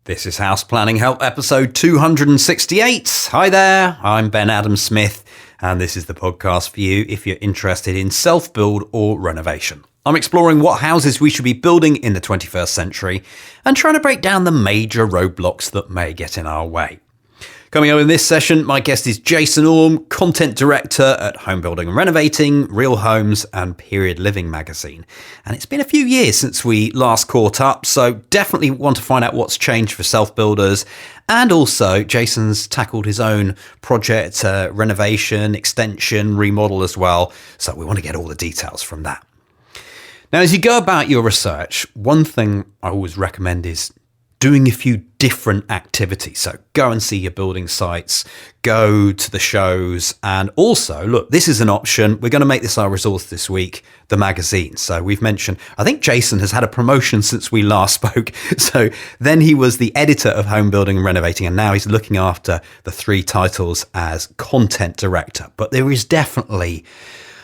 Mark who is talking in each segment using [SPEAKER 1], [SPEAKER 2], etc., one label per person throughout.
[SPEAKER 1] This is House Planning Help episode 268. Hi there, I'm Ben Adam Smith, and this is the podcast for you if you're interested in self-build or renovation. I'm exploring what houses we should be building in the 21st century and trying to break down the major roadblocks that may get in our way. Coming up in this session, my guest is Jason Orme, Content Director at Home Building and Renovating, Real Homes and Period Living magazine. And it's been a few years since we last caught up, so definitely want to find out what's changed for self-builders. And also, Jason's tackled his own project, renovation, extension, remodel as well. So we want to get all the details from that. Now, as you go about your research, one thing I always recommend is doing a few different activities. So go and see your building sites, go to the shows, and also, look, this is an option. We're going to make this our resource this week, the magazine. So we've mentioned, I think Jason has had a promotion since we last spoke. So then he was the editor of Home Building and Renovating, and now he's looking after the three titles as content director. But there is definitely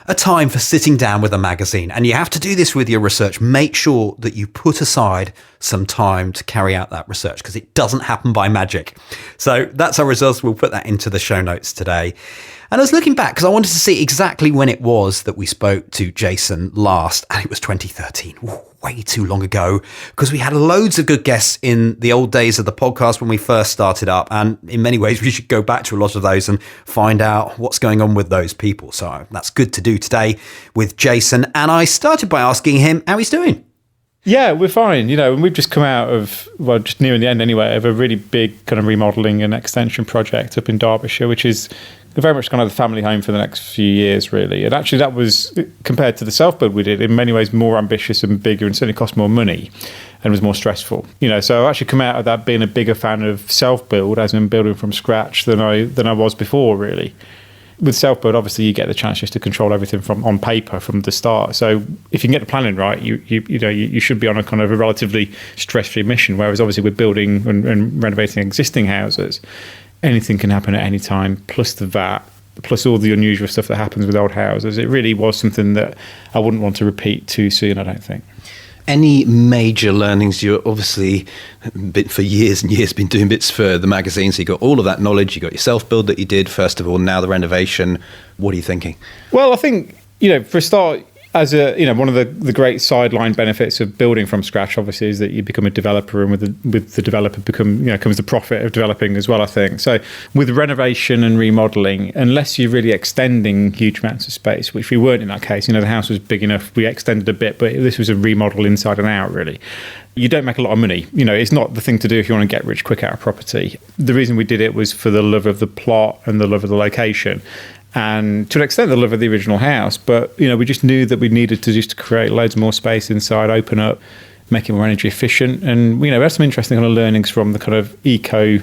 [SPEAKER 1] a time for sitting down with a magazine, and you have to do this with your research. Make sure that you put aside some time to carry out that research because it doesn't happen by magic. So that's our results. We'll put that into the show notes today. And I was looking back because I wanted to see exactly when it was that we spoke to Jason last, and it was 2013. Way too long ago, because we had loads of good guests in the old days of the podcast when we first started up, and in many ways we should go back to a lot of those and find out what's going on with those people. So that's good to do today with Jason, and I started by asking him how he's doing.
[SPEAKER 2] Yeah, we're fine. You know, and we've just come out of, well, just nearing the end anyway, of a really big kind of remodelling and extension project up in Derbyshire, which is very much kind of the family home for the next few years, really. And actually that was, compared to the self-build we did, in many ways more ambitious and bigger and certainly cost more money and was more stressful. You know, so I've actually come out of that being a bigger fan of self-build, as in building from scratch, than I was before, really. With self-build, obviously, you get the chance just to control everything from on paper from the start. So if you can get the planning right, you should be on a kind of a relatively stress-free mission. Whereas obviously with building and renovating existing houses, anything can happen at any time, plus the VAT, plus all the unusual stuff that happens with old houses. It really was something that I wouldn't want to repeat too soon, I don't think.
[SPEAKER 3] Any major learnings? You're obviously for years and years been doing bits for the magazine, so you got all of that knowledge. You got your self-build that you did first of all, now the renovation. What are you thinking?
[SPEAKER 2] Well, I think, for a start, as one of the great sideline benefits of building from scratch, obviously, is that you become a developer, and with the developer comes the profit of developing as well, I think. So with renovation and remodeling, unless you're really extending huge amounts of space, which we weren't in that case, the house was big enough, we extended a bit, but this was a remodel inside and out, really. You don't make a lot of money. It's not the thing to do if you want to get rich quick out of property. The reason we did it was for the love of the plot and the love of the location, and to an extent the love of the original house. But we just knew that we needed to just create loads more space inside, open up, make it more energy efficient. And we had some interesting kind of learnings from the kind of eco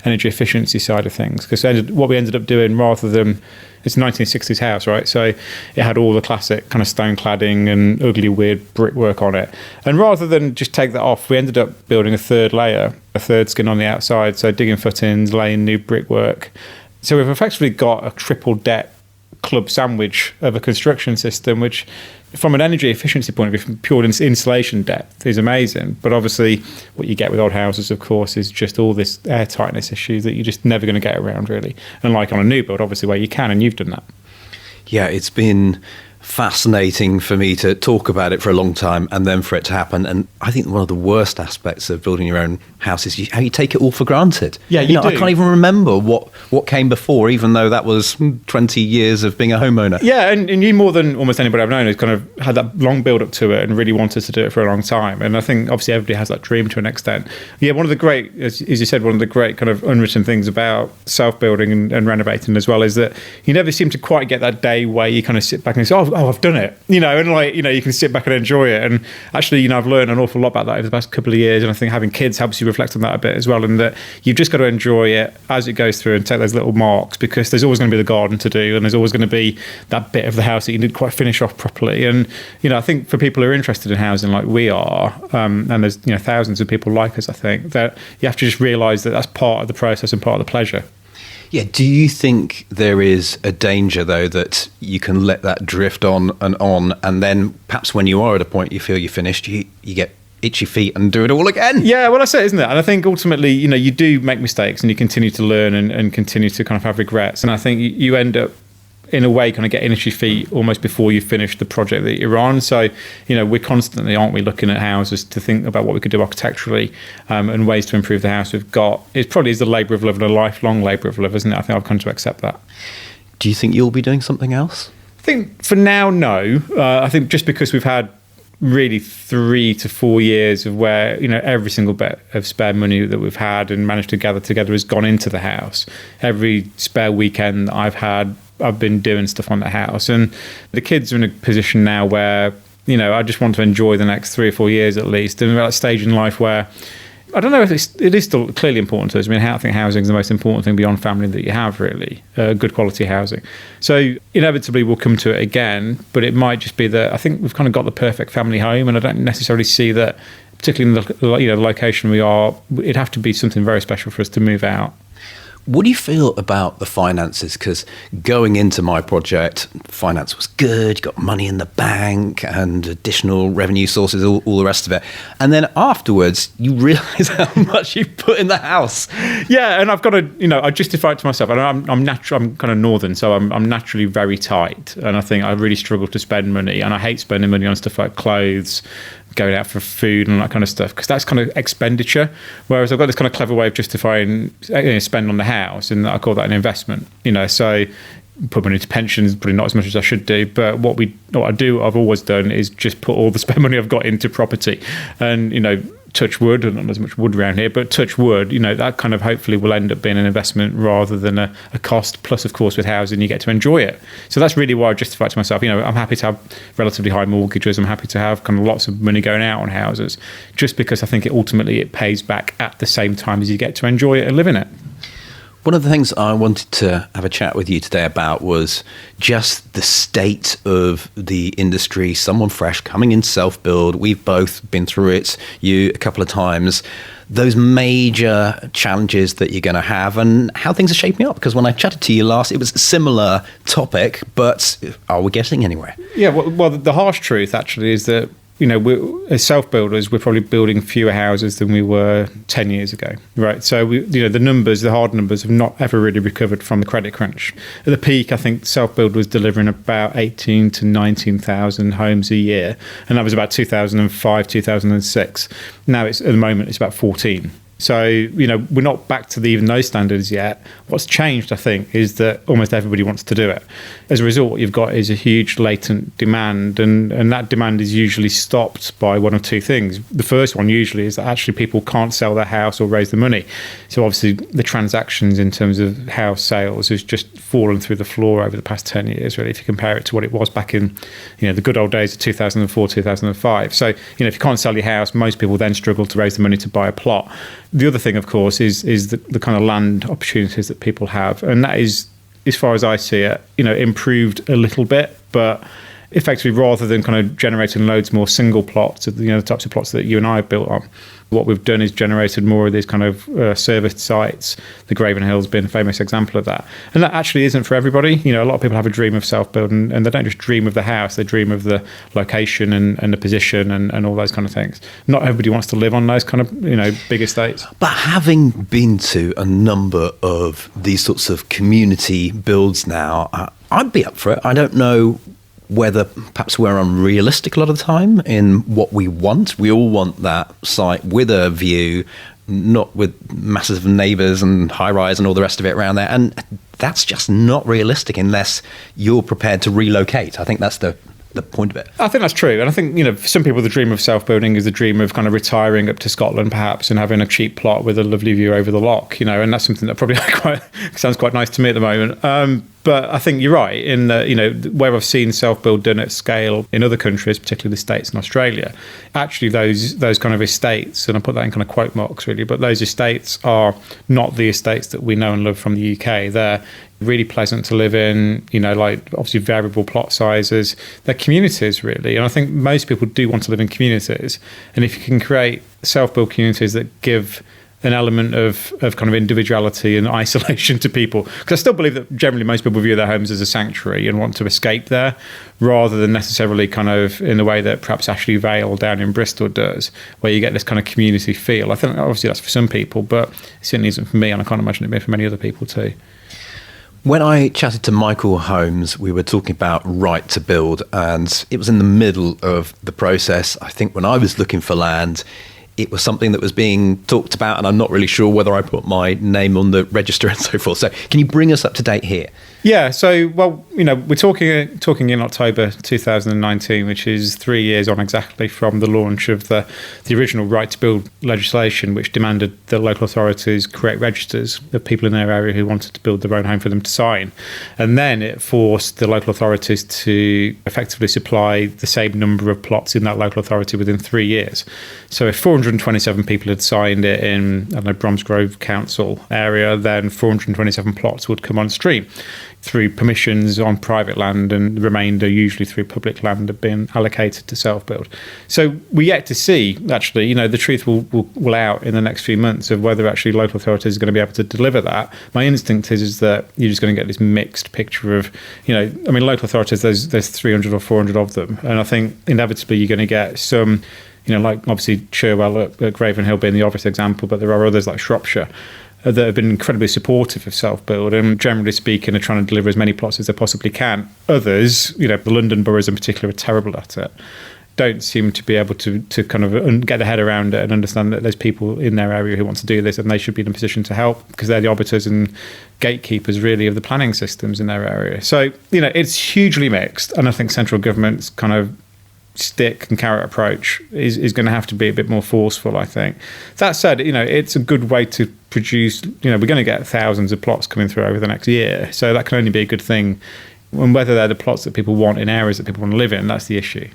[SPEAKER 2] energy efficiency side of things, because what we ended up doing, rather than, it's a 1960s house, right? So it had all the classic kind of stone cladding and ugly, weird brickwork on it. And rather than just take that off, we ended up building a third layer, a third skin on the outside. So digging footings, laying new brickwork. So we've effectively got a triple deck club sandwich of a construction system, which from an energy efficiency point of view, from pure insulation depth, is amazing. But obviously what you get with old houses, of course, is just all this air tightness issue that you're just never going to get around, really. Unlike on a new build, obviously, where you can, and you've done that.
[SPEAKER 3] Yeah, it's been fascinating for me to talk about it for a long time and then for it to happen. And I think one of the worst aspects of building your own house is how you take it all for granted.
[SPEAKER 2] Yeah, you do.
[SPEAKER 3] I can't even remember what came before, even though that was 20 years of being a homeowner.
[SPEAKER 2] Yeah, and you, more than almost anybody I've known, has kind of had that long build up to it and really wanted to do it for a long time. And I think obviously everybody has that dream to an extent. Yeah, one of the great, as you said, one of the great kind of unwritten things about self-building and renovating as well is that you never seem to quite get that day where you kind of sit back and say, oh, I've done it, and you can sit back and enjoy it. And actually, I've learned an awful lot about that over the past couple of years, and I think having kids helps you reflect on that a bit as well, and that you've just got to enjoy it as it goes through and take those little marks, because there's always going to be the garden to do, and there's always going to be that bit of the house that you didn't quite finish off properly. And I think for people who are interested in housing like we are, and there's thousands of people like us, I think that you have to just realise that that's part of the process and part of the pleasure.
[SPEAKER 3] Yeah. Do you think there is a danger, though, that you can let that drift on, and then perhaps when you are at a point you feel you're finished, you get itchy feet and do it all again.
[SPEAKER 2] Yeah, well, that's it, isn't it? And I think ultimately, you do make mistakes and you continue to learn and continue to kind of have regrets. And I think you end up, in a way, kind of getting itchy feet almost before you finish the project that you're on. So, we're constantly, aren't we, looking at houses to think about what we could do architecturally and ways to improve the house we've got. It probably is the labour of love and a lifelong labour of love, isn't it? I think I've come to accept that.
[SPEAKER 3] Do you think you'll be doing something else?
[SPEAKER 2] I think for now, no. I think just because we've had really 3 to 4 years of where every single bit of spare money that we've had and managed to gather together has gone into the house. Every spare weekend that I've been doing stuff on the house, and the kids are in a position now where I just want to enjoy the next 3 or 4 years at least, and we're at a stage in life where I don't know if it is still clearly important to us. I mean, I think housing is the most important thing beyond family that you have, really, good quality housing. So inevitably we'll come to it again, but it might just be that I think we've kind of got the perfect family home, and I don't necessarily see that, particularly in the location we are, it'd have to be something very special for us to move out.
[SPEAKER 3] What do you feel about the finances? Because going into my project, finance was good, you got money in the bank and additional revenue sources, all the rest of it. And then afterwards, you realise how much you've put in the house.
[SPEAKER 2] Yeah, and I've got to, I justify it to myself. And I'm kind of northern, so I'm naturally very tight. And I think I really struggle to spend money. And I hate spending money on stuff like clothes, going out for food and that kind of stuff, because that's kind of expenditure. Whereas I've got this kind of clever way of justifying spend on the house, and I call that an investment. So put money into pensions, probably not as much as I should do. But what I've always done is just put all the spare money I've got into property, and touch wood, and not as much wood around here, but touch wood, that kind of hopefully will end up being an investment rather than a cost. Plus, of course, with housing, you get to enjoy it. So that's really why I justify it to myself. I'm happy to have relatively high mortgages. I'm happy to have kind of lots of money going out on houses, just because I think it pays back at the same time as you get to enjoy it and live in it.
[SPEAKER 3] One of the things I wanted to have a chat with you today about was just the state of the industry. Someone fresh coming in self-build. We've both been through it, you a couple of times. Those major challenges that you're going to have and how things are shaping up. Because when I chatted to you last, it was a similar topic, but are we getting anywhere? Yeah,
[SPEAKER 2] well, the harsh truth actually is that as self-builders, we're probably building fewer houses than we were 10 years ago, right? So, the hard numbers have not ever really recovered from the credit crunch. At the peak, I think self-build was delivering about 18 to 19,000 homes a year, and that was about 2005, 2006. Now, at the moment, it's about 14. So, we're not back to even those standards yet. What's changed, I think, is that almost everybody wants to do it. As a result, what you've got is a huge latent demand, and that demand is usually stopped by one of two things. The first one usually is that actually people can't sell their house or raise the money. So obviously the transactions in terms of house sales has just fallen through the floor over the past 10 years, really, if you compare it to what it was back in, the good old days of 2004, 2005. So, if you can't sell your house, most people then struggle to raise the money to buy a plot. The other thing, of course, is the kind of land opportunities that people have. And that is, as far as I see it, improved a little bit. But effectively, rather than kind of generating loads more single plots, the types of plots that you and I have built on, what we've done is generated more of these kind of serviced sites, the Graven Hills being a famous example of that. And that actually isn't for everybody. A lot of people have a dream of self-build, and they don't just dream of the house, they dream of the location and the position and all those kind of things. Not everybody wants to live on those kind of, big estates.
[SPEAKER 3] But having been to a number of these sorts of community builds now, I'd be up for it. I don't know whether perhaps we're unrealistic a lot of the time in what we want. We all want that site with a view, not with massive neighbours and high rise and all the rest of it around there. And that's just not realistic unless you're prepared to relocate. I think that's the point of it.
[SPEAKER 2] I think that's true. And I think, for some people, the dream of self-building is the dream of kind of retiring up to Scotland, perhaps, and having a cheap plot with a lovely view over the loch, and that's something that probably sounds quite nice to me at the moment. But I think you're right in that, where I've seen self-build done at scale in other countries, particularly the States and Australia, actually those kind of estates, and I put that in kind of quote marks really, but those estates are not the estates that we know and love from the UK. They're really pleasant to live in, like obviously variable plot sizes. They're communities really. And I think most people do want to live in communities. And if you can create self-build communities that give an element of kind of individuality and isolation to people. Because I still believe that generally most people view their homes as a sanctuary and want to escape there, rather than necessarily kind of in the way that perhaps Ashley Vale down in Bristol does, where you get this kind of community feel. I think obviously that's for some people, but it certainly isn't for me, and I can't imagine it being for many other people too.
[SPEAKER 3] When I chatted to Michael Holmes, we were talking about right to build, and it was in the middle of the process. I think when I was looking for land, it was something that was being talked about, and I'm not really sure whether I put my name on the register and so forth. So can you bring us up to date here?
[SPEAKER 2] Yeah, so, well, we're talking in October 2019, which is 3 years on exactly from the launch of the original right to build legislation, which demanded that local authorities create registers of people in their area who wanted to build their own home for them to sign. And then it forced the local authorities to effectively supply the same number of plots in that local authority within 3 years. So if 427 people had signed it in, Bromsgrove Council area, then 427 plots would come on stream through permissions on private land, and the remainder usually through public land have been allocated to self-build. So we're yet to see, actually, the truth will out in the next few months of whether actually local authorities are going to be able to deliver that. My instinct is that you're just going to get this mixed picture of, local authorities, there's 300 or 400 of them. And I think inevitably you're going to get some, like obviously Cherwell at Gravenhill being the obvious example, but there are others like Shropshire that have been incredibly supportive of self-build and generally speaking are trying to deliver as many plots as they possibly can. Others, the London boroughs in particular, are terrible at it. Don't seem to be able to kind of get their head around it and understand that there's people in their area who want to do this and they should be in a position to help because they're the arbiters and gatekeepers really of the planning systems in their area. So, it's hugely mixed, and I think central government's kind of stick and carrot approach is going to have to be a bit more forceful, I think. That said, it's a good way to produce, we're going to get thousands of plots coming through over the next year, so that can only be a good thing. And whether they're the plots that people want in areas that people want to live in, that's the issue.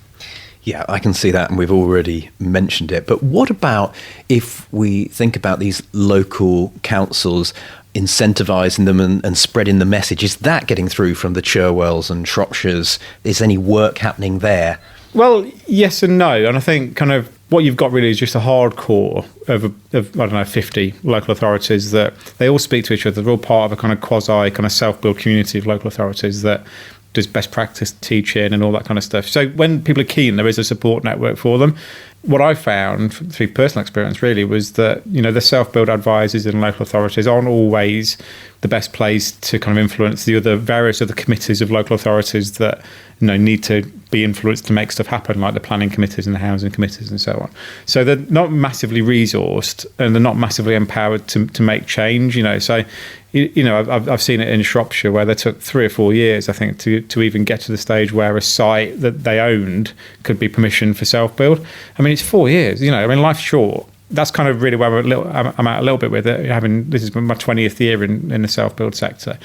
[SPEAKER 3] Yeah, I can see that, and we've already mentioned it. But what about if we think about these local councils incentivising them and spreading the message? Is that getting through from the Cherwells and Shropshires? Is any work happening there?
[SPEAKER 2] Well, yes and no. And I think kind of what you've got really is just a hardcore of 50 local authorities that they all speak to each other. They're all part of a kind of quasi kind of self-build community of local authorities that does best practice teaching and all that kind of stuff. So when people are keen, there is a support network for them. What I found through personal experience really was that, the self-build advisors in local authorities aren't always the best place to kind of influence the various other committees of local authorities that, need to be influenced to make stuff happen, like the planning committees and the housing committees and so on. So they're not massively resourced and they're not massively empowered to make change, So, I've seen it in Shropshire where they took 3 or 4 years, I think, to even get to the stage where a site that they owned could be permissioned for self-build. I mean, it's 4 years, life's short. That's kind of really where I'm at a little bit with it. This is my 20th year in the self-build sector.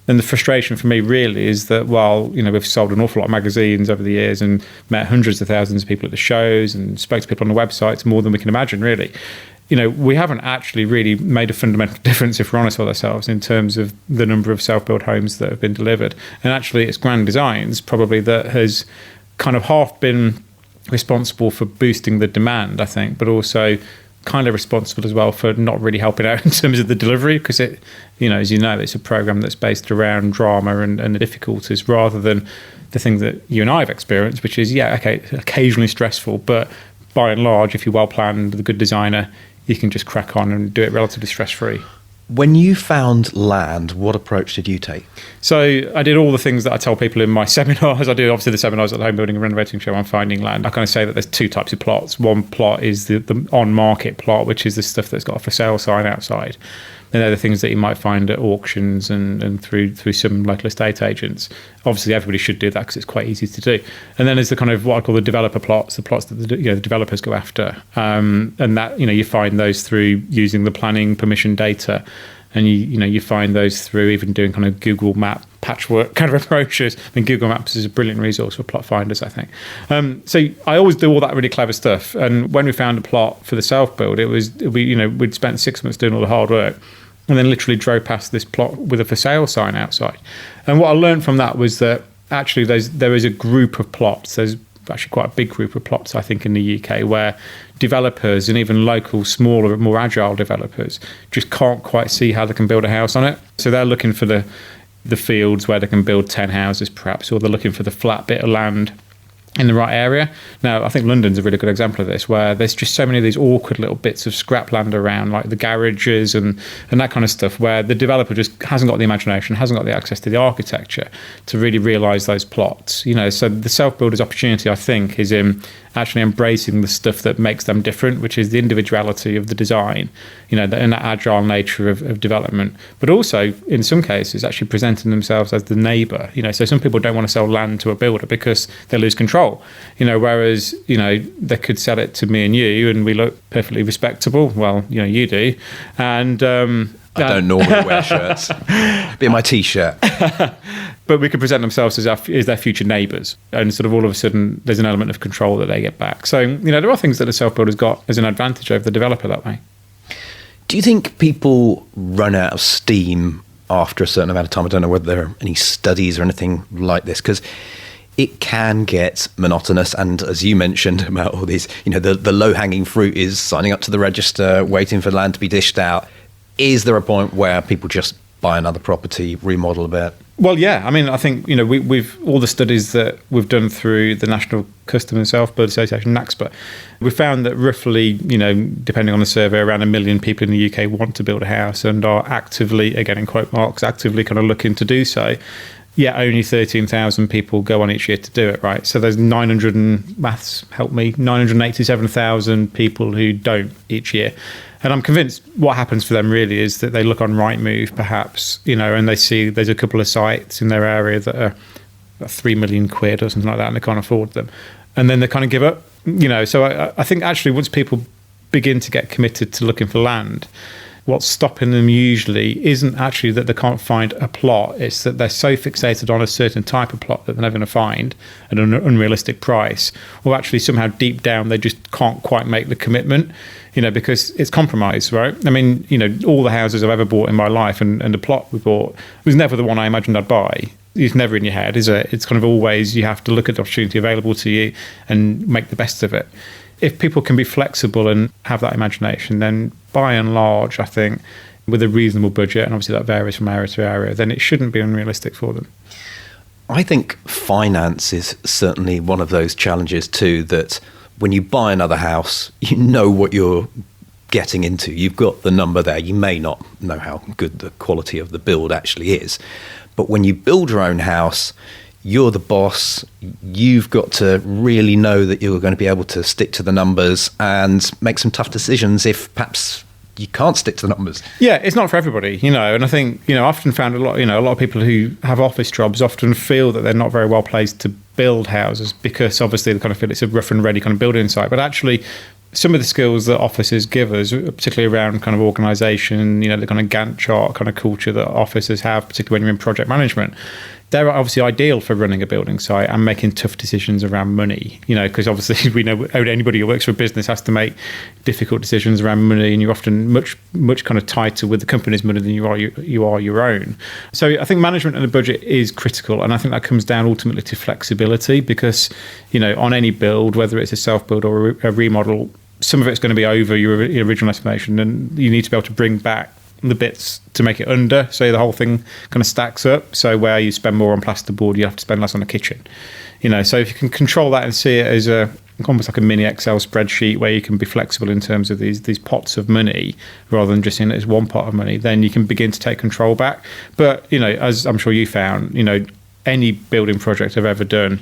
[SPEAKER 2] And the frustration for me really is that while, we've sold an awful lot of magazines over the years and met hundreds of thousands of people at the shows and spoke to people on the websites, more than we can imagine really, we haven't actually really made a fundamental difference, if we're honest with ourselves, in terms of the number of self-build homes that have been delivered. And actually it's Grand Designs probably that has kind of half been responsible for boosting the demand, I think, but also kind of responsible as well for not really helping out in terms of the delivery, because it, as it's a program that's based around drama and the difficulties rather than the things that you and I have experienced, which is, occasionally stressful, but by and large, if you're well planned, the good designer, you can just crack on and do it relatively stress-free.
[SPEAKER 3] When you found land, what approach did you take?
[SPEAKER 2] So I did all the things that I tell people in my seminars. I do obviously the seminars at the Home Building and Renovating Show on finding land. I kind of say that there's 2 types of plots. One plot is the on-market plot, which is the stuff that's got a for sale sign outside. And they're the things that you might find at auctions and through some local estate agents. Obviously, everybody should do that because it's quite easy to do. And then there's the kind of what I call the developer plots, the plots that the developers go after. And that, you find those through using the planning permission data. And you find those through even doing kind of Google Map patchwork kind of approaches. I mean, Google Maps is a brilliant resource for plot finders, I think. So I always do all that really clever stuff. And when we found a plot for the self-build, we'd spent 6 months doing all the hard work and then literally drove past this plot with a for sale sign outside. And what I learned from that was that actually there is a group of plots. There's actually quite a big group of plots, I think, in the UK, where developers and even local, smaller, more agile developers just can't quite see how they can build a house on it. So they're looking for the fields where they can build 10 houses perhaps, or they're looking for the flat bit of land in the right area. Now, I think London's a really good example of this, where there's just so many of these awkward little bits of scrap land around, like the garages and that kind of stuff, where the developer just hasn't got the imagination, hasn't got the access to the architecture to really realise those plots. You know, so the self-builder's opportunity, I think, is in actually embracing the stuff that makes them different, which is the individuality of the design, you know, and that agile nature of development. But also, in some cases, actually presenting themselves as the neighbour. You know, so some people don't want to sell land to a builder because they lose control. You know, whereas, you know, they could sell it to me and you, and we look perfectly respectable. Well, you know, you do, and
[SPEAKER 3] I don't normally wear shirts. Be my t-shirt.
[SPEAKER 2] But we could present themselves as their future neighbours, and sort of all of a sudden there's an element of control that they get back. So, you know, there are things that the self-builder's got as an advantage over the developer that way.
[SPEAKER 3] Do you think people run out of steam after a certain amount of time? I don't know whether there are any studies or anything like this, because it can get monotonous. And as you mentioned about all these, you know, the low-hanging fruit is signing up to the register, waiting for land to be dished out. Is there a point where people just buy another property, remodel a bit?
[SPEAKER 2] Well, yeah. I mean, I think, you know, we've all the studies that we've done through the National Custom and Self-Build Association, NACSPA, we found that roughly, you know, depending on the survey, around 1 million people in the UK want to build a house and are actively, again in quote marks, actively kind of looking to do so. Yet only 13,000 people go on each year to do it, right? So there's 987,000 people who don't each year. And I'm convinced what happens for them really is that they look on Rightmove perhaps, you know, and they see there's a couple of sites in their area that are about 3 million quid or something like that, and they can't afford them. And then they kind of give up, you know. So I think actually once people begin to get committed to looking for land, what's stopping them usually isn't actually that they can't find a plot. It's that they're so fixated on a certain type of plot that they're never going to find at an unrealistic price, or actually somehow deep down they just can't quite make the commitment, you know, because it's compromise, right? I mean, you know, all the houses I've ever bought in my life and the plot we bought was never the one I imagined I'd buy. It's never in your head, is it? It's kind of always you have to look at the opportunity available to you and make the best of it. If people can be flexible and have that imagination, then by and large, I think, with a reasonable budget, and obviously that varies from area to area, then it shouldn't be unrealistic for them.
[SPEAKER 3] I think finance is certainly one of those challenges too, that when you buy another house, you know what you're getting into. You've got the number there. You may not know how good the quality of the build actually is. But when you build your own house, you're the boss. You've got to really know that you're going to be able to stick to the numbers and make some tough decisions if perhaps you can't stick to the numbers. Yeah,
[SPEAKER 2] it's not for everybody, you know. And I think, you know, I often found a lot of people who have office jobs often feel that they're not very well placed to build houses because obviously they kind of feel it's a rough and ready kind of building site. But actually, some of the skills that offices give us, particularly around kind of organisation, you know, the kind of Gantt chart kind of culture that offices have, particularly when you're in project management, they're obviously ideal for running a building site and making tough decisions around money, you know, because obviously we know anybody who works for a business has to make difficult decisions around money, and you're often much kind of tighter with the company's money than you are your own. So I think management and the budget is critical, and I think that comes down ultimately to flexibility because, you know, on any build, whether it's a self-build or a remodel, some of it's going to be over your original estimation, and you need to be able to bring back the bits to make it under, so the whole thing kind of stacks up. So where you spend more on plasterboard, you have to spend less on the kitchen, you know. So if you can control that and see it as almost like a mini Excel spreadsheet where you can be flexible in terms of these pots of money rather than just seeing it as one pot of money, then you can begin to take control back. But, you know, as I'm sure you found, you know, any building project I've ever done,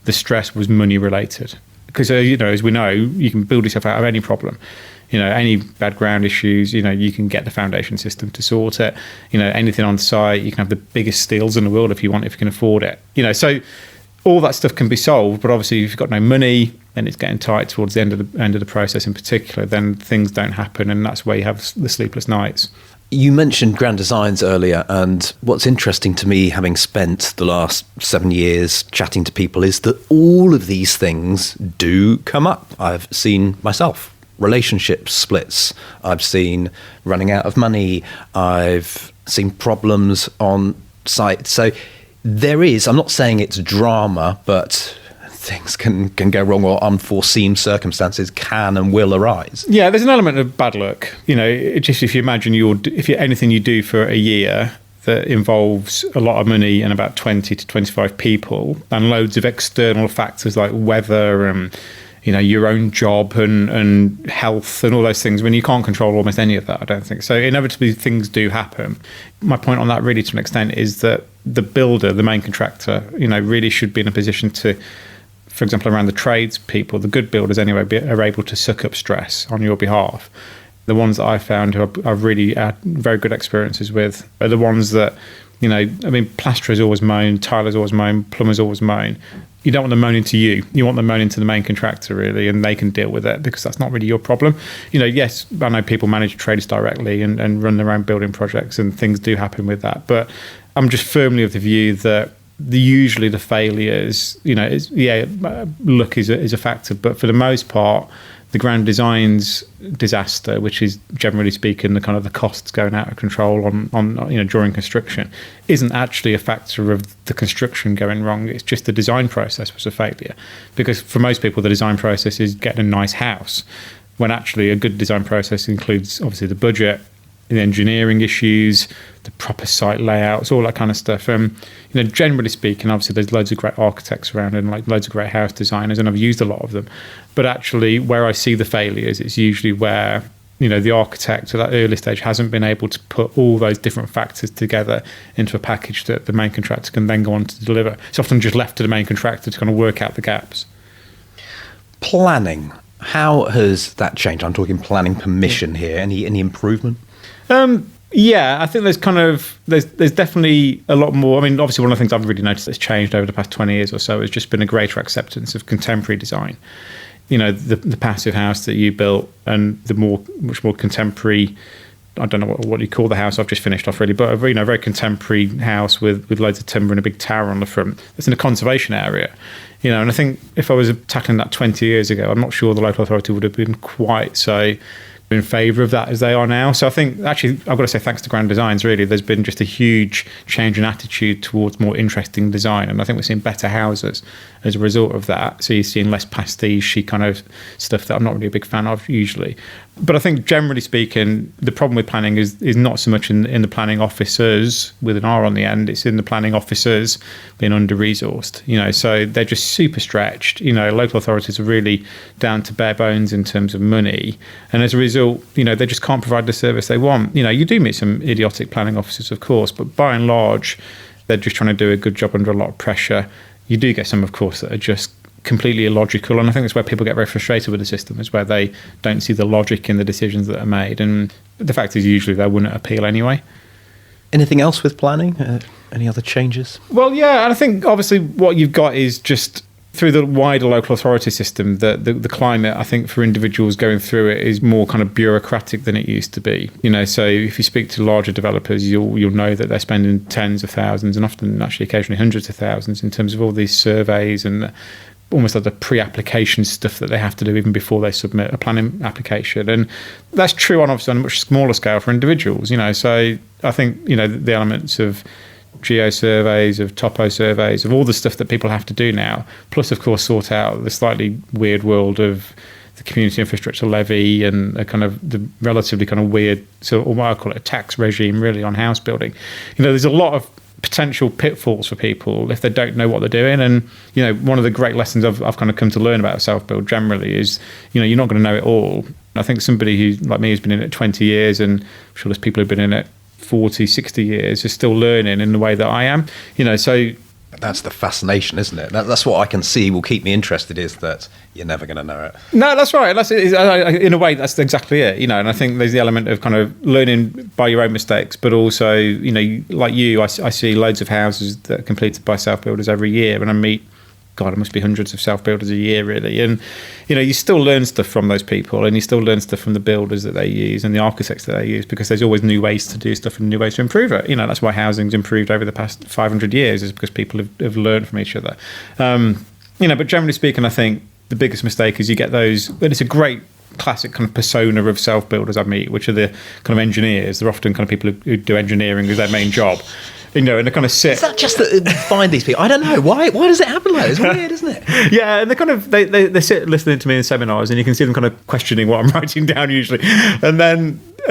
[SPEAKER 2] the stress was money related. Because, you know, as we know, you can build yourself out of any problem. You know, any bad ground issues, you know, you can get the foundation system to sort it. You know, anything on site, you can have the biggest steels in the world if you can afford it. You know, so all that stuff can be solved, but obviously if you've got no money and it's getting tight towards the end of the process in particular, then things don't happen, and that's where you have the sleepless nights.
[SPEAKER 3] You mentioned grand designs earlier, and what's interesting to me, having spent the last 7 years chatting to people, is that all of these things do come up. I've seen myself relationship splits, I've seen running out of money, I've seen problems on site. So there is, I'm not saying it's drama, but things can go wrong, or unforeseen circumstances can and will arise.
[SPEAKER 2] Yeah, there's an element of bad luck. Just if you imagine anything you do for a year that involves a lot of money and about 20 to 25 people and loads of external factors like weather and your own job and health and all those things, when you can't control almost any of that, I don't think. So inevitably things do happen. My point on that really to an extent is that the builder, the main contractor, really should be in a position to, for example, around the trades people, the good builders anyway, are able to suck up stress on your behalf. The ones that I found who I've really had very good experiences with are the ones that, plasterers always moan, tilers always moan, plumbers always moan. You don't want them moaning to you. You want them moaning to the main contractor, really, and they can deal with it because that's not really your problem. Yes, I know people manage trades directly and run their own building projects, and things do happen with that. But I'm just firmly of the view that usually the failures, luck is a factor, but for the most part, the grand design's disaster, which is generally speaking the kind of the costs going out of control on during construction, isn't actually a factor of the construction going wrong. It's just the design process was a failure, because for most people the design process is getting a nice house, when actually a good design process includes obviously the budget, the engineering issues, the proper site layouts, all that kind of stuff. Generally speaking, obviously there's loads of great architects around and like loads of great house designers, and I've used a lot of them. But actually, where I see the failures, it's usually where the architect at that early stage hasn't been able to put all those different factors together into a package that the main contractor can then go on to deliver. It's often just left to the main contractor to kind of work out the gaps.
[SPEAKER 3] Planning, how has that changed? I'm talking planning permission here. Any improvement?
[SPEAKER 2] Yeah, I think there's definitely a lot more. Obviously one of the things I've really noticed that's changed over the past 20 years or so has just been a greater acceptance of contemporary design. The passive house that you built and the much more contemporary, I don't know what you call the house I've just finished off really, but a very contemporary house with loads of timber and a big tower on the front. It's in a conservation area. And I think if I was tackling that 20 years ago, I'm not sure the local authority would have been quite so in favour of that as they are now. So I think actually I've got to say thanks to Grand Designs, really, there's been just a huge change in attitude towards more interesting design, and I think we're seeing better houses as a result of that. So you're seeing less pastiche kind of stuff that I'm not really a big fan of usually. But I think generally speaking, the problem with planning is not so much in the planning officers with an R on the end, it's in the planning officers being under-resourced. So they're just super stretched. Local authorities are really down to bare bones in terms of money, and as a result, they just can't provide the service they want. You do meet some idiotic planning officers, of course, but by and large, they're just trying to do a good job under a lot of pressure. You do get some, of course, that are just completely illogical, and I think that's where people get very frustrated with the system, is where they don't see the logic in the decisions that are made, and the fact is usually they wouldn't appeal anyway.
[SPEAKER 3] Anything else with planning? Any other changes?
[SPEAKER 2] Well, yeah, and I think obviously what you've got is just through the wider local authority system, the climate, I think, for individuals going through it is more kind of bureaucratic than it used to be. So if you speak to larger developers, you'll know that they're spending tens of thousands and often actually occasionally hundreds of thousands in terms of all these surveys and almost like the pre-application stuff that they have to do even before they submit a planning application. And that's true obviously on a much smaller scale for individuals, so I think, the elements of geo surveys, of topo surveys, of all the stuff that people have to do now, plus of course sort out the slightly weird world of the community infrastructure levy and a kind of the relatively kind of weird, so what I call it a tax regime really on house building. There's a lot of potential pitfalls for people if they don't know what they're doing. And one of the great lessons I've kind of come to learn about self-build generally is you're not going to know it all. I think somebody who like me has been in it 20 years, and I'm sure there's people who've been in it 40, 60 years, is still learning in the way that I am. So
[SPEAKER 3] that's the fascination, isn't it? That's what I can see will keep me interested, is that you're never going to know it.
[SPEAKER 2] No, that's right. In a way, that's exactly it. And I think there's the element of kind of learning by your own mistakes, but also, like you, I see loads of houses that are completed by self-builders every year, and I meet, God, it must be hundreds of self-builders a year, really. And, you still learn stuff from those people, and you still learn stuff from the builders that they use and the architects that they use, because there's always new ways to do stuff and new ways to improve it. That's why housing's improved over the past 500 years, is because people have learned from each other. But generally speaking, I think the biggest mistake is you get those, but it's a great classic kind of persona of self-builders I meet, which are the kind of engineers. They're often kind of people who do engineering as their main job. and they kind of sit.
[SPEAKER 3] Is that just that we find these people? I don't know. Why does it happen like that? It's weird, isn't it?
[SPEAKER 2] Yeah, and they sit listening to me in seminars, and you can see them kind of questioning what I'm writing down usually, and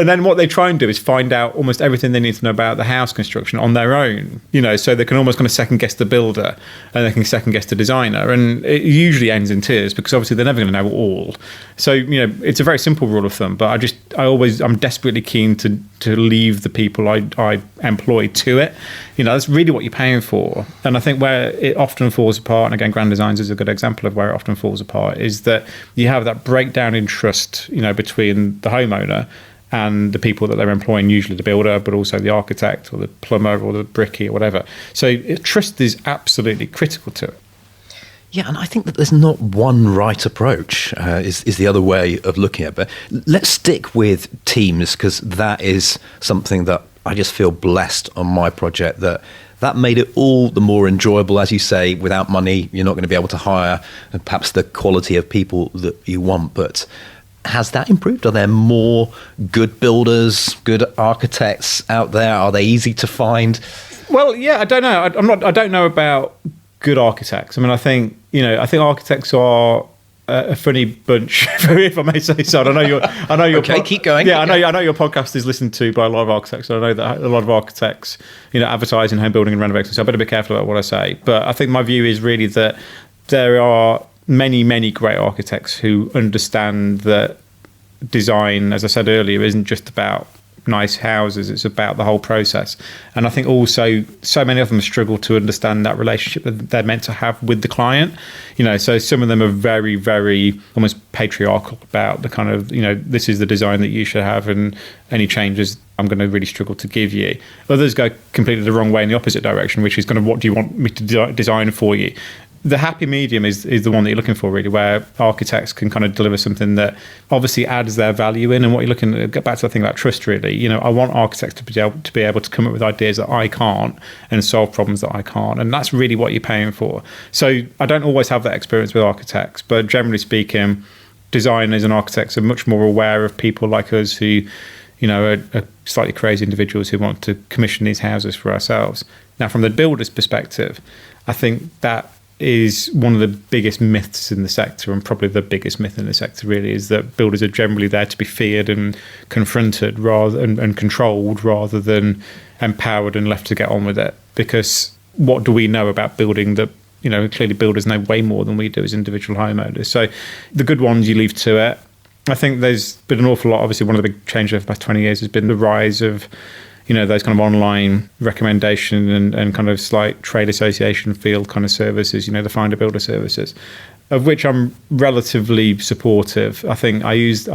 [SPEAKER 2] then what they try and do is find out almost everything they need to know about the house construction on their own. So they can almost kind of second guess the builder, and they can second guess the designer, and it usually ends in tears because obviously they're never going to know all. So it's a very simple rule of thumb, but I'm desperately keen to leave the people I employ to it. That's really what you're paying for. And I think where it often falls apart, and again, Grand Designs is a good example of where it often falls apart, is that you have that breakdown in trust, between the homeowner and the people that they're employing, usually the builder, but also the architect or the plumber or the brickie or whatever. So trust is absolutely critical to it.
[SPEAKER 3] Yeah, and I think that there's not one right approach, is the other way of looking at it. But let's stick with teams, because that is something that I just feel blessed on my project, that made it all the more enjoyable. As you say, without money, you're not going to be able to hire perhaps the quality of people that you want. But has that improved? Are there more good builders, good architects out there? Are they easy to find?
[SPEAKER 2] Well, yeah, I don't know. I don't know about good architects. I mean, I think architects are a funny bunch, if I may say so. I know your
[SPEAKER 3] okay, keep going.
[SPEAKER 2] Yeah, I know your podcast is listened to by a lot of architects. I know that a lot of architects, advertise in home building and renovation. So I better be careful about what I say. But I think my view is really that there are many, many great architects who understand that design, as I said earlier, isn't just about nice houses, it's about the whole process. And I think also so many of them struggle to understand that relationship that they're meant to have with the client. So some of them are very, very almost patriarchal about the kind of, this is the design that you should have, and any changes I'm going to really struggle to give you. Others go completely the wrong way in the opposite direction, which is kind of, what do you want me to design for you? The happy medium is the one that you're looking for, really, where architects can kind of deliver something that obviously adds their value in. And what you're looking at, get back to the thing about trust, really. I want architects to be able to come up with ideas that I can't and solve problems that I can't. And that's really what you're paying for. So I don't always have that experience with architects, but generally speaking, designers and architects are much more aware of people like us who, are slightly crazy individuals who want to commission these houses for ourselves. Now, from the builder's perspective, I think that is one of the biggest myths in the sector, and probably the biggest myth in the sector, really, is that builders are generally there to be feared and confronted and controlled, rather than empowered and left to get on with it. Because what do we know about building that, clearly builders know way more than we do as individual homeowners. So the good ones you leave to it. I think there's been an awful lot. Obviously, one of the big changes over the past 20 years has been the rise of those kind of online recommendation and kind of slight trade association field kind of services, the finder builder services, of which I'm relatively supportive. I think I've used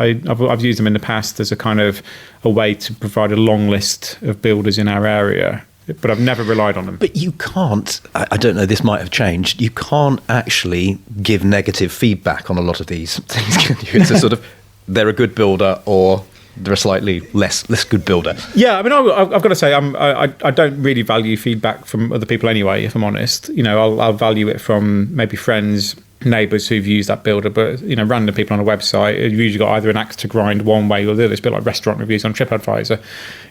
[SPEAKER 2] them in the past as a kind of a way to provide a long list of builders in our area, but I've never relied on them. But
[SPEAKER 3] you can't, I don't know, this might have changed, you can't actually give negative feedback on a lot of these things, can you? It's a sort of, they're a good builder, or they're a slightly less good builder.
[SPEAKER 2] Yeah, I mean, I've got to say, I don't really value feedback from other people anyway, if I'm honest. I'll value it from maybe friends, neighbours who've used that builder, but random people on a website, you've usually got either an axe to grind one way or the other. It's a bit like restaurant reviews on TripAdvisor.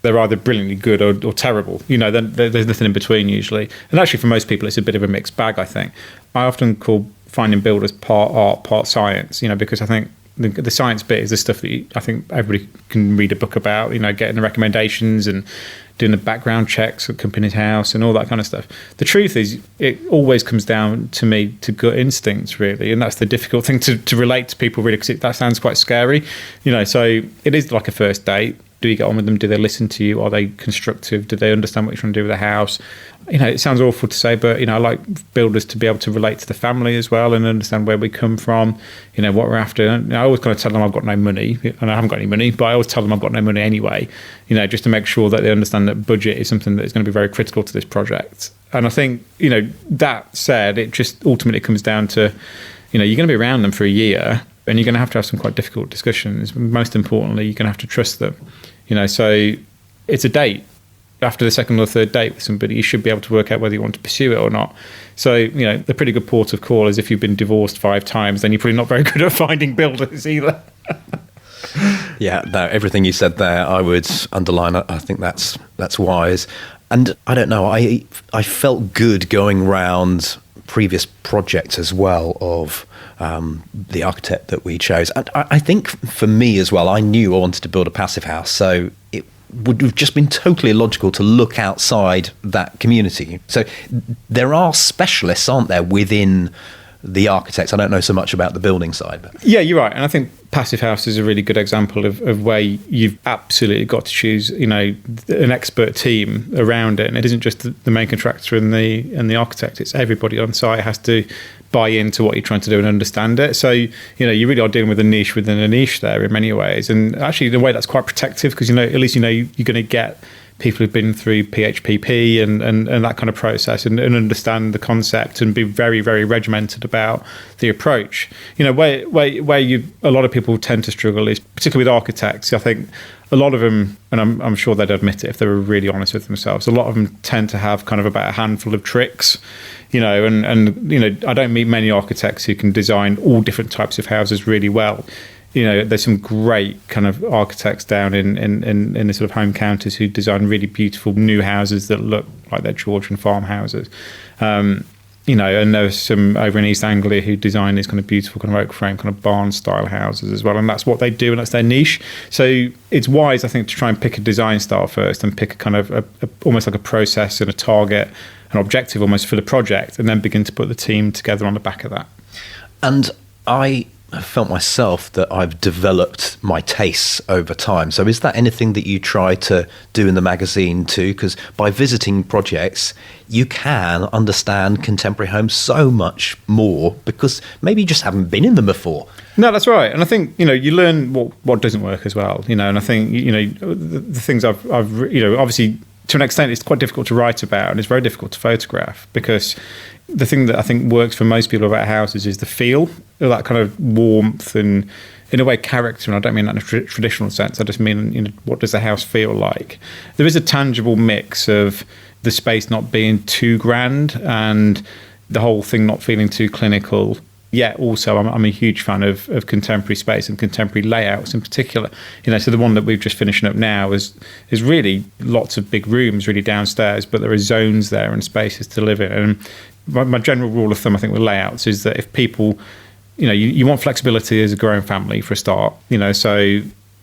[SPEAKER 2] They're either brilliantly good or terrible. There's nothing in between usually. And actually, for most people, it's a bit of a mixed bag, I think. I often call finding builders part art, part science, because I think the science bit is the stuff that I think everybody can read a book about, getting the recommendations and doing the background checks at company's house and all that kind of stuff. The truth is, it always comes down to me to gut instincts, really. And that's the difficult thing to relate to people, really, because that sounds quite scary. So it is like a first date. Do you get on with them? Do they listen to you? Are they constructive? Do they understand what you're trying to do with the house? It sounds awful to say, but, I like builders to be able to relate to the family as well and understand where we come from, what we're after. And I always kind of tell them I've got no money, and I haven't got any money, but I always tell them I've got no money anyway, just to make sure that they understand that budget is something that is going to be very critical to this project. And I think, that said, it just ultimately comes down to, you're going to be around them for a year, and you're going to have some quite difficult discussions. Most importantly, you're going to have to trust them. So it's a date. After the second or third date with somebody, you should be able to work out whether you want to pursue it or not. So, the pretty good port of call is if you've been divorced 5 times, then you're probably not very good at finding builders either.
[SPEAKER 3] Yeah, no, everything you said there, I would underline. I think that's wise. And I don't know, I felt good going round previous projects as well of the architect that we chose. And I think for me as well, I knew I wanted to build a passive house, so it would have just been totally illogical to look outside that community. So there are specialists, aren't there, within the architects? I don't know so much about the building side. But.
[SPEAKER 2] Yeah, you're right. And I think passive house is a really good example of where you've absolutely got to choose, an expert team around it. And it isn't just the main contractor and the architect. It's everybody on site has to buy into what you're trying to do and understand it. So, you really are dealing with a niche within a niche there in many ways. And actually, in a way, that's quite protective because, at least, you're going to get people who've been through PHPP and that kind of process and understand the concept and be very, very regimented about the approach. Where a lot of people tend to struggle is particularly with architects. I think a lot of them, and I'm sure they'd admit it if they were really honest with themselves, a lot of them tend to have kind of about a handful of tricks, and I don't meet many architects who can design all different types of houses really well. There's some great kind of architects down in the sort of home counties who design really beautiful new houses that look like they're Georgian farmhouses. And there's some over in East Anglia who design these kind of beautiful kind of oak frame kind of barn style houses as well. And that's what they do and that's their niche. So it's wise, I think, to try and pick a design style first and pick a kind of almost like a process and a target, an objective almost for the project, and then begin to put the team together on the back of that.
[SPEAKER 3] And I felt myself that I've developed my tastes over time. So is that anything that you try to do in the magazine too? Because by visiting projects, you can understand contemporary homes so much more because maybe you just haven't been in them before.
[SPEAKER 2] No, that's right. And I think, you learn what doesn't work as well, and I think, the things I've obviously to an extent it's quite difficult to write about and it's very difficult to photograph because the thing that I think works for most people about houses is the feel, that kind of warmth and, in a way, character. And I don't mean that in a traditional sense. I just mean, what does the house feel like? There is a tangible mix of the space not being too grand and the whole thing not feeling too clinical. Yet also, I'm a huge fan of contemporary space and contemporary layouts in particular. So the one that we've just finishing up now is really lots of big rooms really downstairs, but there are zones there and spaces to live in. And my general rule of thumb, I think, with layouts is that if people, you want flexibility as a growing family for a start. So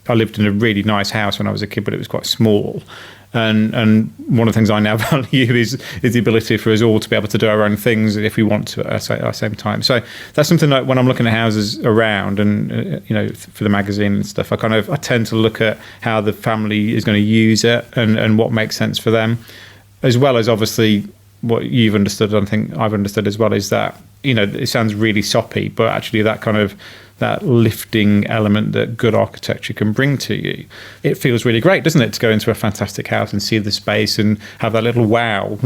[SPEAKER 2] I lived in a really nice house when I was a kid, but it was quite small. And one of the things I now value is the ability for us all to be able to do our own things if we want to at the same time. So that's something that when I'm looking at houses around and, for the magazine and stuff, I tend to look at how the family is going to use it and what makes sense for them, as well as obviously what you've understood, and I think I've understood as well, is that, it sounds really soppy, but actually that lifting element that good architecture can bring to you. It feels really great, doesn't it, to go into a fantastic house and see the space and have that little wow,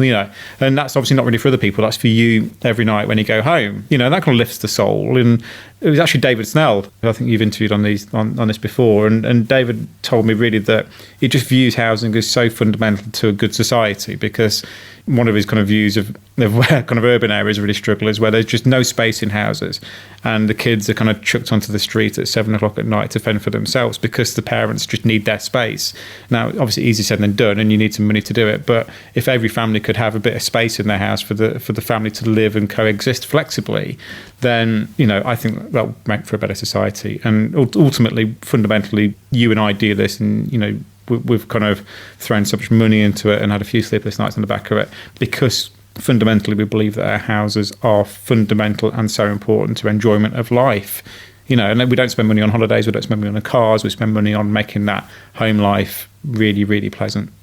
[SPEAKER 2] and that's obviously not really for other people. That's for you every night when you go home, and that kind of lifts the soul. And it was actually David Snell, who I think you've interviewed on this before, and David told me really that he just views housing as so fundamental to a good society, because one of his kind of views of where kind of urban areas really struggle is where there's just no space in houses and the kids are kind of chucked onto the street at 7:00 at night to fend for themselves because the parents just need their space. Now, obviously easy said than done and you need some money to do it, but if every family could have a bit of space in their house for the family to live and coexist flexibly, then, I think that would make for a better society. And ultimately, fundamentally, you and I do this and, we've kind of thrown so much money into it and had a few sleepless nights on the back of it because fundamentally we believe that our houses are fundamental and so important to enjoyment of life. And we don't spend money on holidays, we don't spend money on cars, we spend money on making that home life really, really pleasant.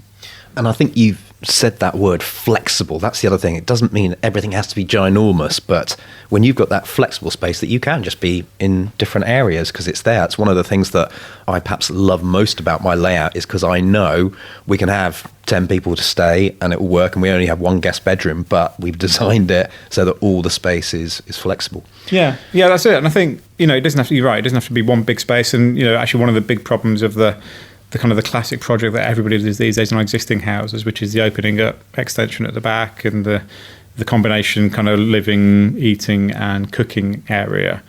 [SPEAKER 3] And I think you've said that word flexible. That's the other thing. It doesn't mean everything has to be ginormous, but when you've got that flexible space that you can just be in different areas because it's there. It's one of the things that I perhaps love most about my layout is because I know we can have 10 people to stay and it will work and we only have one guest bedroom, but we've designed it so that all the space is flexible.
[SPEAKER 2] Yeah, that's it. And I think, it doesn't have to be right. It doesn't have to be one big space. And, actually one of the big problems of the kind of the classic project that everybody does these days on existing houses, which is the opening up extension at the back and the combination kind of living, eating and cooking area.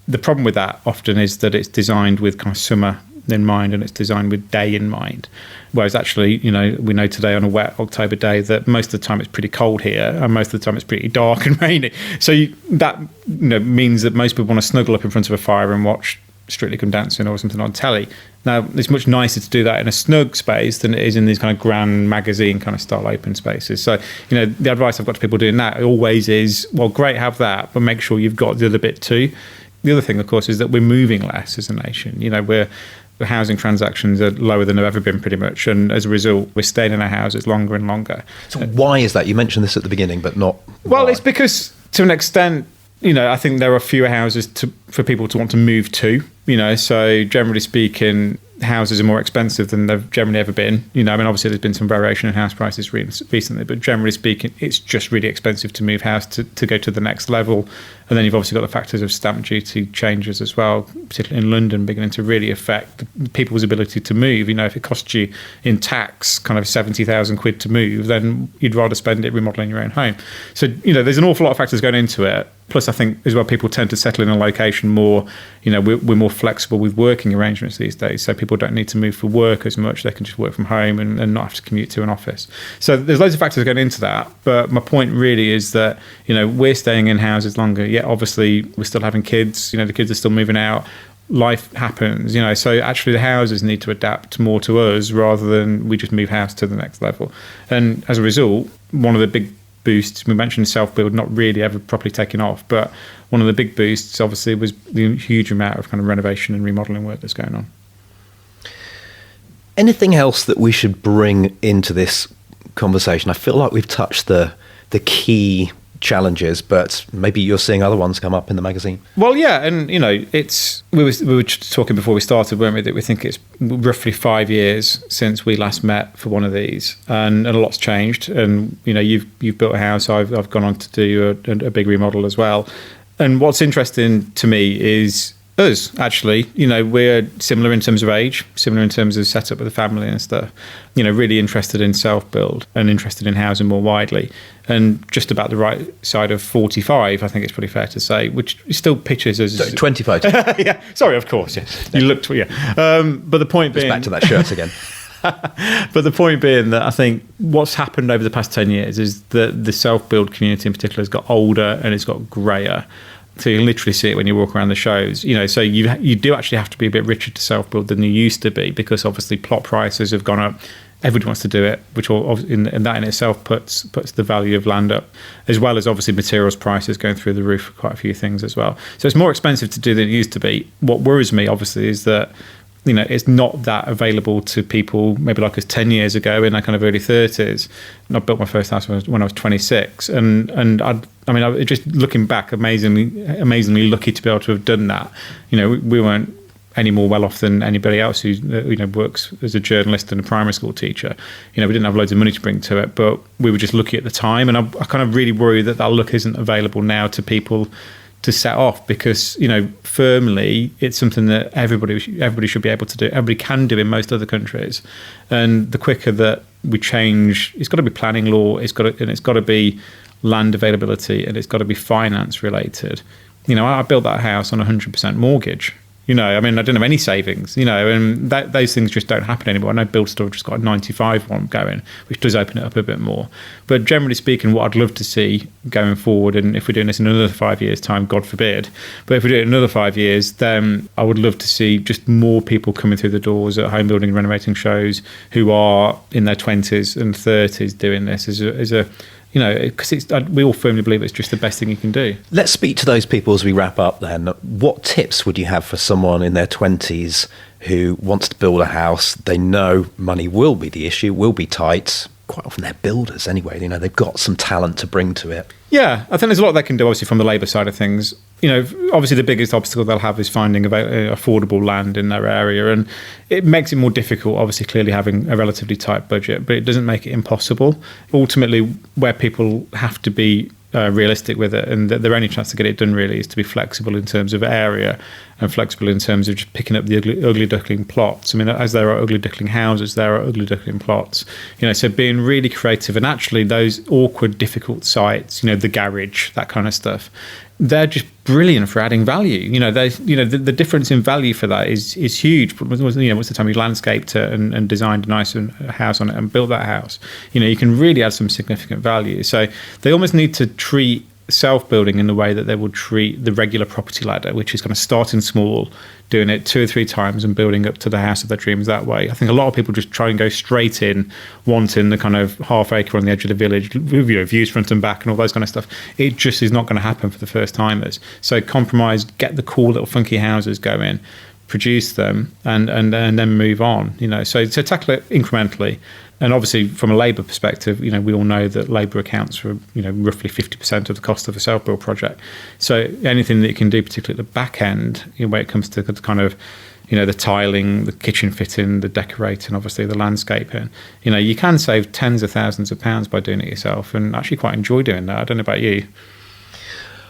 [SPEAKER 2] The problem with that often is that it's designed with kind of summer in mind and it's designed with day in mind. Whereas actually, we know today on a wet October day that most of the time it's pretty cold here and most of the time it's pretty dark and rainy. So that means that most people want to snuggle up in front of a fire and watch Strictly Come Dancing or something on telly. Now, it's much nicer to do that in a snug space than it is in these kind of grand magazine kind of style open spaces. So, the advice I've got to people doing that always is, well, great, have that, but make sure you've got the other bit too. The other thing, of course, is that we're moving less as a nation. The housing transactions are lower than they've ever been pretty much. And as a result, we're staying in our houses longer and longer.
[SPEAKER 3] So why is that? You mentioned this at the beginning, but not
[SPEAKER 2] Well,
[SPEAKER 3] why.
[SPEAKER 2] It's because to an extent, I think there are fewer houses for people to want to move to. So generally speaking, houses are more expensive than they've generally ever been. Obviously there's been some variation in house prices recently, but generally speaking, it's just really expensive to move house to go to the next level. And then you've obviously got the factors of stamp duty changes as well, particularly in London, beginning to really affect people's ability to move. If it costs you in tax kind of 70,000 quid to move, then you'd rather spend it remodeling your own home. So, there's an awful lot of factors going into it. Plus, I think as well, people tend to settle in a location more. We're more flexible with working arrangements these days. So people don't need to move for work as much. They can just work from home and not have to commute to an office. So there's loads of factors going into that. But my point really is that, we're staying in houses longer. Yet obviously we're still having kids. The kids are still moving out. Life happens, so actually the houses need to adapt more to us rather than we just move house to the next level. And as a result, one of the big boosts, we mentioned self-build not really ever properly taking off, but one of the big boosts obviously was the huge amount of kind of renovation and remodeling work that's going on.
[SPEAKER 3] Anything else that we should bring into this conversation? I feel like we've touched the key challenges, but maybe you're seeing other ones come up in the magazine.
[SPEAKER 2] Well, yeah, and it's we were talking before we started, weren't we, that we think it's roughly 5 years since we last met for one of these, and a lot's changed. And you've built a house. I've gone on to do a big remodel as well. And what's interesting to me is us, actually. We're similar in terms of age, similar in terms of setup with the family and stuff. Really interested in self-build and interested in housing more widely. And just about the right side of 45, I think it's pretty fair to say, which still pictures as...
[SPEAKER 3] So 25.
[SPEAKER 2] Yeah, sorry, of course, yeah. You looked... Yeah. But the point being...
[SPEAKER 3] Back to that shirt again.
[SPEAKER 2] But the point being that I think what's happened over the past 10 years is that the self-build community in particular has got older and it's got greyer. So you can literally see it when you walk around the shows. So you do actually have to be a bit richer to self-build than you used to be, because obviously plot prices have gone up. Everybody wants to do it, which in that in itself puts the value of land up, as well as obviously materials prices going through the roof for quite a few things as well. So it's more expensive to do than it used to be. What worries me, obviously, is that it's not that available to people maybe like us 10 years ago in their kind of early 30s. And I built my first house when I was 26, and I just looking back, amazingly lucky to be able to have done that. We weren't any more well off than anybody else who works as a journalist and a primary school teacher. We didn't have loads of money to bring to it, but we were just lucky at the time. And I kind of really worry that luck isn't available now to people to set off, because firmly it's something that everybody should be able to do. Everybody can do in most other countries, and the quicker that we change, it's got to be planning law, it's got to be land availability, and it's got to be finance related. I built that house on a 100% mortgage. I didn't have any savings, and those things just don't happen anymore. I know Build Store just got a 95 one going, which does open it up a bit more. But generally speaking, what I'd love to see going forward, and if we're doing this in another 5 years' time, God forbid, but if we do it in another 5 years, then I would love to see just more people coming through the doors at home building and renovating shows who are in their 20s and 30s doing this as a because we all firmly believe it's just the best thing you can do.
[SPEAKER 3] Let's speak to those people as we wrap up then. What tips would you have for someone in their 20s who wants to build a house? They know money will be the issue, will be tight. Quite often they're builders anyway. They've got some talent to bring to it.
[SPEAKER 2] Yeah, I think there's a lot they can do, obviously, from the labour side of things. Obviously the biggest obstacle they'll have is finding affordable land in their area, and it makes it more difficult, obviously, clearly having a relatively tight budget, but it doesn't make it impossible. Ultimately, where people have to be realistic with it, and their only chance to get it done really is to be flexible in terms of area and flexible in terms of just picking up the ugly duckling plots. As there are ugly duckling houses, there are ugly duckling plots. So being really creative, and actually those awkward, difficult sites, the garage, that kind of stuff, they're just brilliant for adding value. The difference in value for that is huge. What's the time you landscaped it and designed a nice house on it and built that house? You can really add some significant value. So they almost need to treat self-building in the way that they will treat the regular property ladder, which is kind of starting small, doing it 2 or 3 times and building up to the house of their dreams that way. I think a lot of people just try and go straight in, wanting the kind of half acre on the edge of the village, views front and back and all those kind of stuff. It just is not going to happen for the first timers. So compromise, get the cool little funky houses going, produce them, and then move on. So tackle it incrementally. And obviously, from a labour perspective, we all know that labour accounts for roughly 50% of the cost of a self-build project. So anything that you can do, particularly at the back end, when it comes to the kind of the tiling, the kitchen fitting, the decorating, obviously the landscaping, you can save tens of thousands of pounds by doing it yourself, and actually quite enjoy doing that. I don't know about you.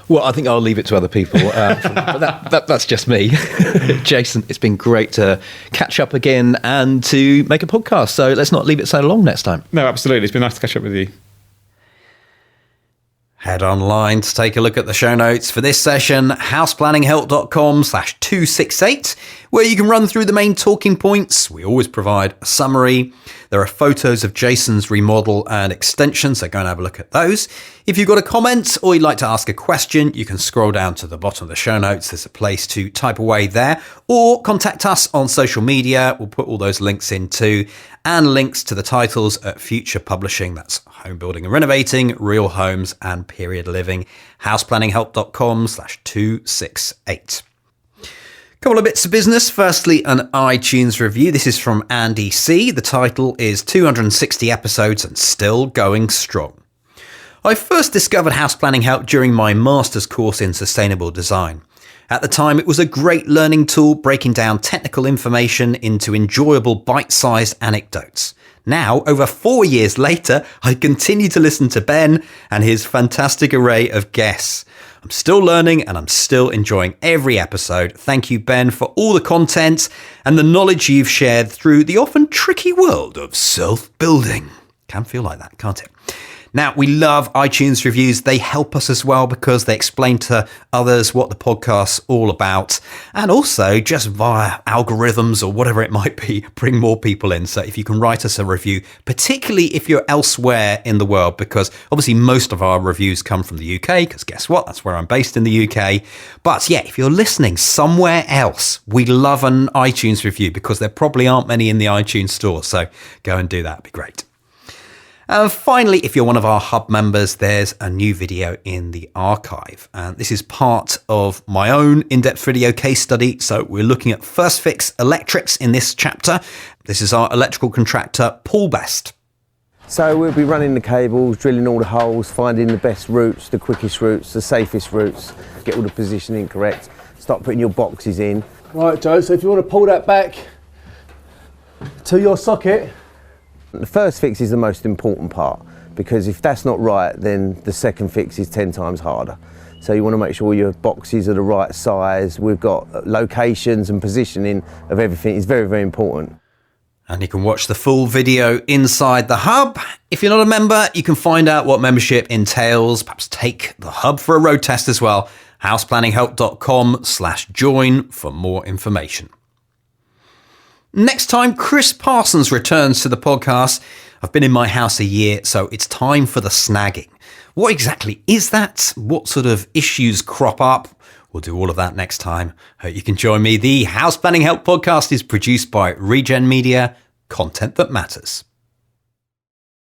[SPEAKER 3] Well, I think I'll leave it to other people. But that's just me. Jason, it's been great to catch up again and to make a podcast. So let's not leave it so long next time.
[SPEAKER 2] No, absolutely. It's been nice to catch up with you.
[SPEAKER 1] Head online to take a look at the show notes for this session, houseplanninghelp.com/268, where you can run through the main talking points. We always provide a summary. There are photos of Jason's remodel and extension, so go and have a look at those. If you've got a comment or you'd like to ask a question, you can scroll down to the bottom of the show notes. There's a place to type away there, or contact us on social media. We'll put all those links in too, and links to the titles at Future Publishing. That's Home Building and Renovating, Real Homes and Period Living. houseplanninghelp.com/268. Couple of bits of business. Firstly, an iTunes review. This is from Andy C. The title is 260 episodes and still going strong. I first discovered House Planning Help during my master's course in sustainable design. At the time, it was a great learning tool, breaking down technical information into enjoyable bite-sized anecdotes. Now, over 4 years later, I continue to listen to Ben and his fantastic array of guests. I'm still learning and I'm still enjoying every episode. Thank you, Ben, for all the content and the knowledge you've shared through the often tricky world of self-building. Can feel like that, can't it? Now, we love iTunes reviews. They help us as well because they explain to others what the podcast's all about. And also, just via algorithms or whatever it might be, bring more people in. So if you can write us a review, particularly if you're elsewhere in the world, because obviously most of our reviews come from the UK, because guess what? That's where I'm based, in the UK. But yeah, if you're listening somewhere else, we love an iTunes review because there probably aren't many in the iTunes store. So go and do that. It'd be great. And finally, if you're one of our hub members, there's a new video in the archive. And this is part of my own in-depth video case study. So we're looking at First Fix Electrics in this chapter. This is our electrical contractor, Paul Best.
[SPEAKER 4] So we'll be running the cables, drilling all the holes, finding the best routes, the quickest routes, the safest routes, get all the positioning correct, start putting your boxes in.
[SPEAKER 5] Right, Joe, so if you want to pull that back to your socket.
[SPEAKER 4] The first fix is the most important part, because if that's not right, then the second fix is 10 times harder. So you want to make sure your boxes are the right size. We've got locations and positioning of everything is very, very important.
[SPEAKER 1] And you can watch the full video inside the hub. If you're not a member, you can find out what membership entails, perhaps take the hub for a road test as well. houseplanninghelp.com/join for more information. Next time, Chris Parsons returns to the podcast. I've been in my house a year, so it's time for the snagging. What exactly is that? What sort of issues crop up? We'll do all of that next time. Hope you can join me. The House Planning Help podcast is produced by Regen Media, content that matters.